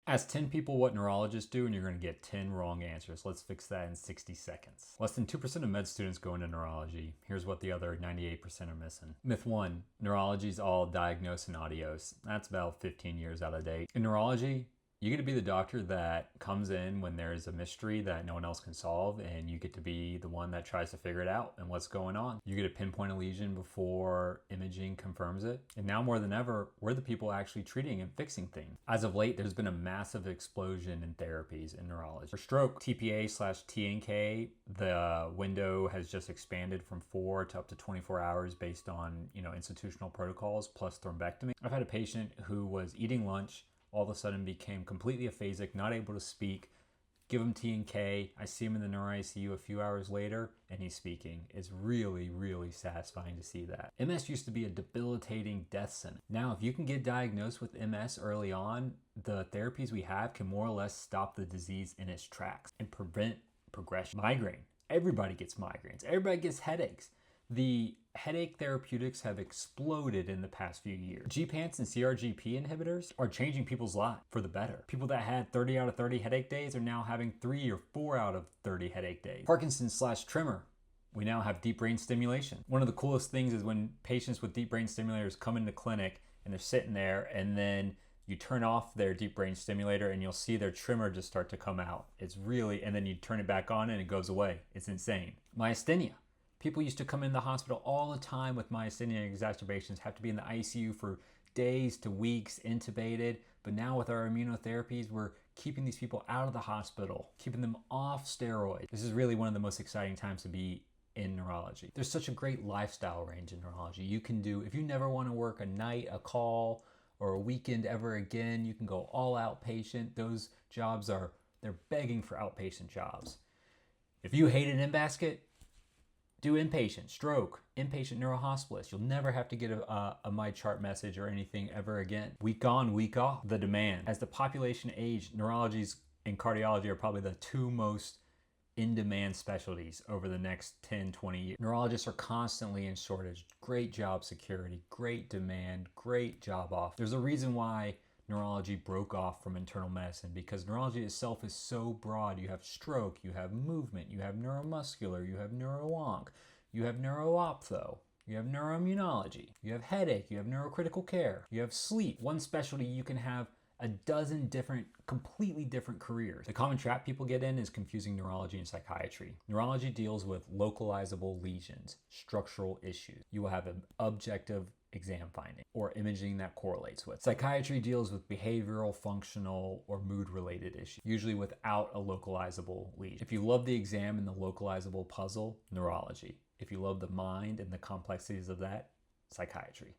Ask 10 people what neurologists do and you're going to get 10 wrong answers. Let's fix that in 60 seconds. Less than 2% of med students go into neurology. Here's what the other 98% are missing. Myth 1, neurology is all diagnose and adios. That's about 15 years out of date. In neurology, you get to be the doctor that comes in when there's a mystery that no one else can solve, and you get to be the one that tries to figure it out and what's going on. You get to pinpoint a lesion before imaging confirms it. And now more than ever, we're the people actually treating and fixing things. As of late, there's been a massive explosion in therapies in neurology. For stroke, TPA/TNK, the window has just expanded from 4 to up to 24 hours based on, institutional protocols plus thrombectomy. I've had a patient who was eating lunch, all of a sudden became completely aphasic, not able to speak. Give him TNK. I see him in the neuro ICU a few hours later and he's speaking. It's really, really satisfying to see that. MS used to be a debilitating death sentence. Now, if you can get diagnosed with MS early on, the therapies we have can more or less stop the disease in its tracks and prevent progression. Migraine. Everybody gets migraines. Everybody gets headaches. The headache therapeutics have exploded in the past few years. GPANTs and CGRP inhibitors are changing people's lives for the better. People that had 30 out of 30 headache days are now having 3 or 4 out of 30 headache days. Parkinson's/tremor. We now have deep brain stimulation. One of the coolest things is when patients with deep brain stimulators come into clinic and they're sitting there, and then you turn off their deep brain stimulator and you'll see their tremor just start to come out. It's really, and then you turn it back on and it goes away. It's insane. Myasthenia. People used to come in the hospital all the time with myasthenia exacerbations, have to be in the ICU for days to weeks, intubated. But now with our immunotherapies, we're keeping these people out of the hospital, keeping them off steroids. This is really one of the most exciting times to be in neurology. There's such a great lifestyle range in neurology. You can do, if you never want to work a night, a call, or a weekend ever again, you can go all outpatient. Those jobs they're begging for outpatient jobs. If you hate an in-basket, do inpatient, stroke, inpatient neurohospitalist. You'll never have to get a MyChart message or anything ever again. Week on, week off, the demand. As the population aged, neurology and cardiology are probably the two most in-demand specialties over the next 10, 20 years. Neurologists are constantly in shortage. Great job security, great demand, great job off. There's a reason why neurology broke off from internal medicine, because neurology itself is so broad. You have stroke, you have movement, you have neuromuscular, you have neuro-onc, you have neuro-ophtho, you have neuroimmunology, you have headache, you have neurocritical care, you have sleep. One specialty, you can have a dozen different, completely different careers. The common trap people get in is confusing neurology and psychiatry. Neurology deals with localizable lesions, structural issues. You will have an objective exam finding or imaging that correlates with. Psychiatry deals with behavioral, functional, or mood-related issues, usually without a localizable lesion. If you love the exam and the localizable puzzle, neurology. If you love the mind and the complexities of that, psychiatry.